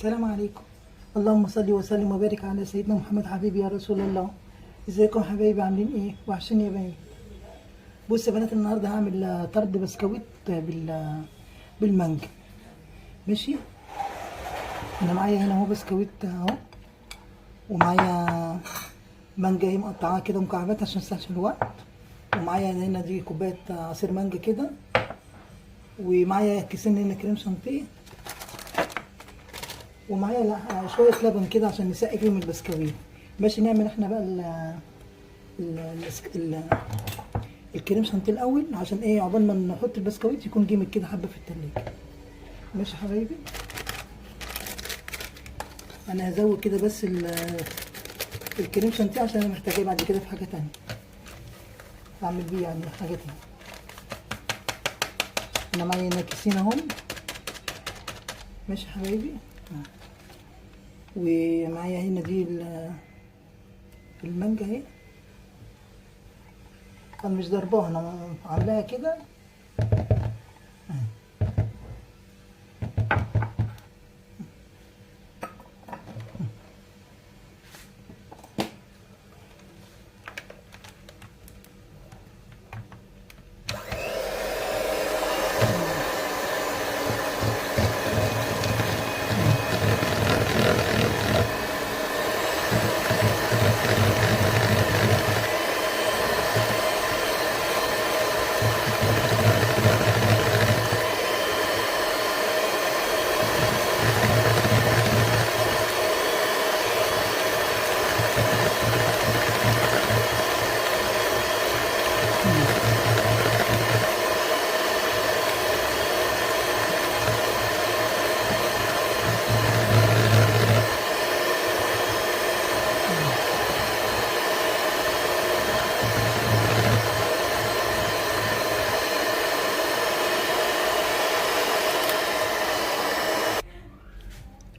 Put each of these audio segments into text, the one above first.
السلام عليكم. اللهم صل وسلم وبارك على سيدنا محمد حبيبي يا رسول الله. ازيكم حبايبي، عاملين ايه؟ وحشين يا بنات. بص يا بنات، النهارده هعمل طرد بسكويت بالمانجا. ماشي. انا معايا هنا اهو بسكويت اهو، ومعايا مانجا اهي مقطعاها كده مكعبات عشان استحسن الوقت، ومعايا هنا دي كوبايه عصير مانجا كده، ومعايا كيسين هنا كريم شانتيه، ومعايا شويه لبن كده عشان نسقي فيهم البسكويت. ماشي. نعمل احنا بقى ال ال الكريم شانتيه الاول، عشان ايه؟ عقبال ما نحط البسكويت يكون جامد كده حبه في التلاجة. ماشي يا حبايبي. انا هزود كده بس الكريم شانتيه عشان انا محتاجاه بعد كده في حاجه تانية اعمل بيه يعني حاجه تانية. انا معايا هنا كيسين اهم. ماشي يا حبايبي. ومعايا هنا دي المانجا اهي. انا مش ضرباها، انا عاملاها كده.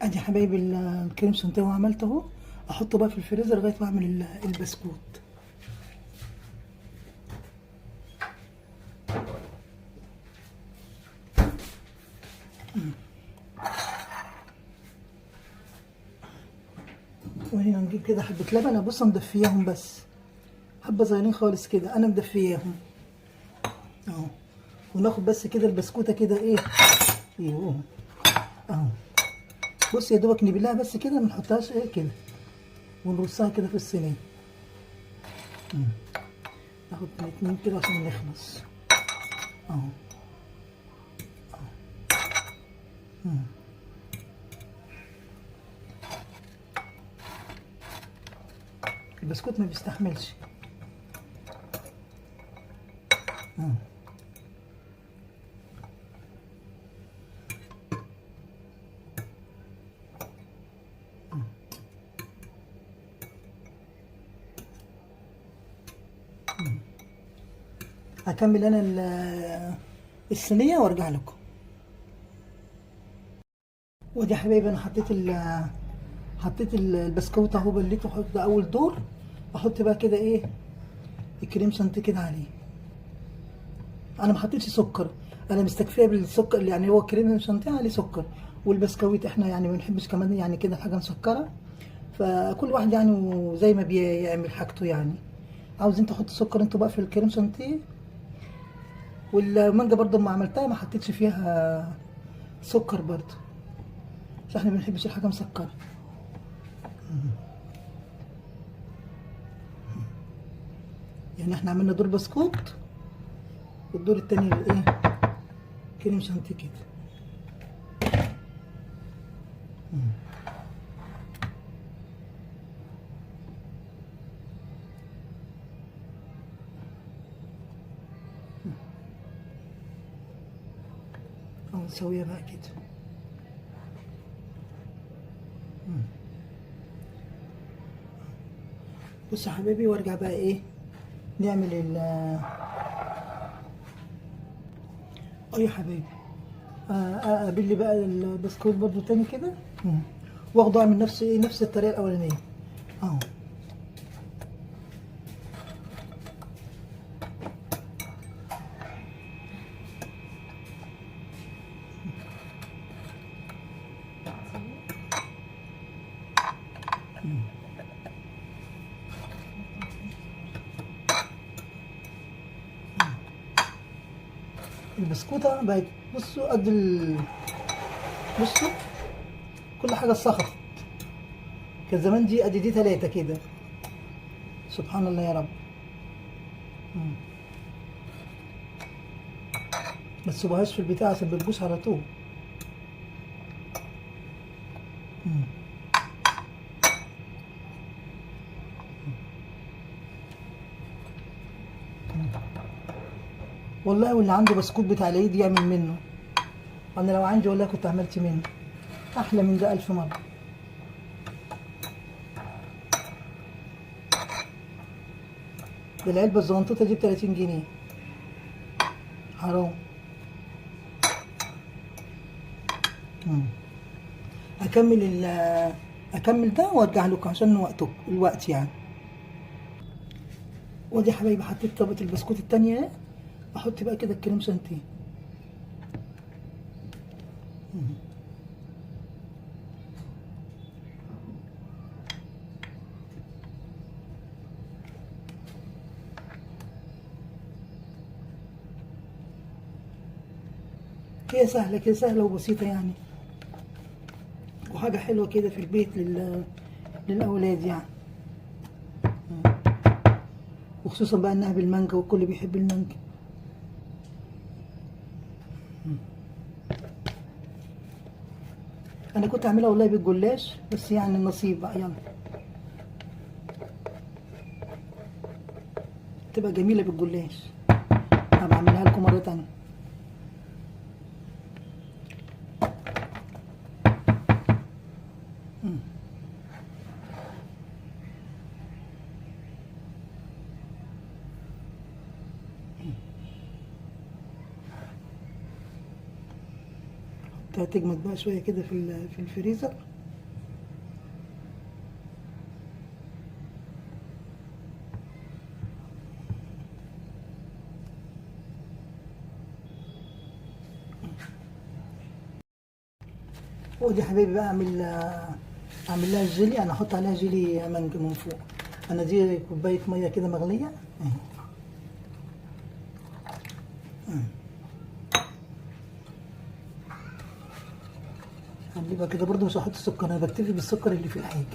ادي يا حبايبي الكريم شانتيه وعملته اهو. احطه بقى في الفريزر لغايه ما اعمل البسكوت. وهنا نجيب كده حبه لبن. ابص مدفياهم بس حبه صغيرين خالص كده، انا مدفياهم اهو. وناخد بس كده البسكوته كده ايه، ايوه اهو. بص يا دوبك نبلها بس كده، ما نحطهاش ايه كده، ونرصها كده في الصينيه. ناخد اتنين كده عشان نخلص اهو. البسكوت ما بيستحملش. هكمل انا الصينيه وارجع لكم. ودي يا حبايبي انا حطيت البسكوت اهو، بليته. احط ده اول دور. احط بقى كده ايه الكريم شانتيه كده عليه. انا ما حطيتش سكر، انا مستكفيه بالسكر، يعني هو كريم شانتيه عليه سكر. والبسكويت احنا يعني ما بنحبش كمان يعني كده حاجه مسكره، فكل واحد يعني زي ما بيعمل حاجته يعني. عاوزين تحطوا سكر انتوا بقى في الكريم شانتيه. والمانجا برضو ما عملتها ما حطيتش فيها سكر برضو، عشان احنا ما بنحبش الحاجه مسكره. يعني احنا عملنا دور بسكوت، والدور التاني ايه كريم شانتيه كده. اهو نسويها بقى كده. بص يا حبيبي، وارجع بقى ايه نعمل يا حبيبي. اقابل لي بقى البسكوت برضو تاني كده. واخده اعمل نفس الطريقه الاولانيه اهو. البسكوتة بقت بصوا قد بصوا كل حاجة سخطت. كان زمان دي قد دي 3 كده. سبحان الله يا رب. ما تسيبوهاش في البتاع عشان بتبوظ على طول. والله واللي عنده بسكوت بتاع العيد يعمل منه. انا لو عندي والله كنت عملت منه احلى من ده 1000 مرة. ده العلبة الزغنطوطة دي ب30 جنيه. حرام. اكمل ده وارجع لكم عشان الوقت يعني. ودي يا حبايبي حطيت طبقة البسكوت التانية اهي. احط بقى كده الكريم شانتيه. هي سهلة كده، سهلة وبسيطة يعني، وحاجة حلوة كده في البيت للأولاد يعني. وخصوصا بقى انها بالمانجا والكل بيحب المانجا. انا كنت اعملها والله بالجلاش بس يعني النصيب بقى. يلا تبقى جميلة بالجلاش. هبقى اعملها لكم مرة تانية. هتجمد بقى شوية كده في الفريزر. ودي حبيبي بقى اعمل لها الجيلي. انا احط عليها جيلي مانجا من فوق. انا دي كوبايه ميه كده مغليه اهي. هنجيبها كده برضو. مش هحط سكر، انا بكتفي بالسكر اللي في الحاجه.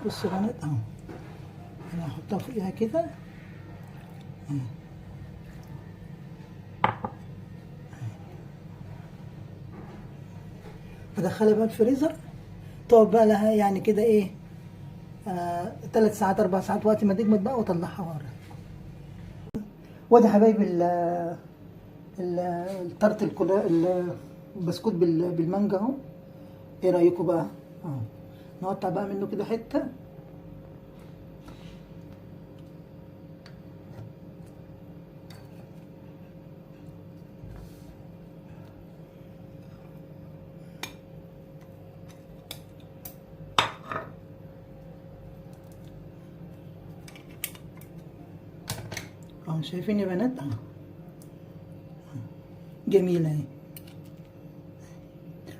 بصوا يا بنات اهو. انا هحطها فوقيها كده. ادخلها بقى الفريزر تقعد بقى لها يعني كده ايه 3 ساعات 4 ساعات وقت ما تجمد بقى واطلعها ورا. وادي حبايبي التارت البسكوت بالمانجا اهو. ايه رايكم بقى؟ اهو نقطع بقى منه كده حته. اهو شايفين يا بنات اهو جميله اهي.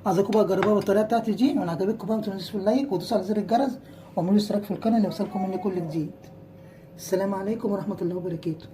عايزاكم بقى تجربوها بالطريقه بتاعتي دي. ولو عجبتكم بقى ما تنسوش اللايك وتدوسوا على زر الجرس واعملوا اشتراك في القناه ليوصلكم مني كل جديد. السلام عليكم ورحمه الله وبركاته.